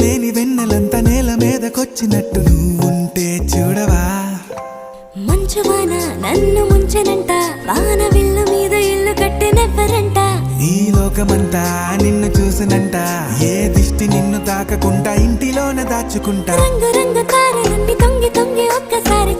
లేని వెన్నెలంతా నేల మీదకొచ్చినట్టు నువ్వుంటే చూడవా. మంచువాన నన్ను ముంచెనంట, వాన విల్లు మీద ఇల్లు కట్టినెవ్వరంట. ఈ లోకమంతా నిన్ను చూసినంట, ఏ దిష్టి నిన్ను తాకకుండా ఇంటిలోనే దాచుకుంటా. రంగు రంగు తారలన్నీ తొంగి తొంగి ఒక్కసారి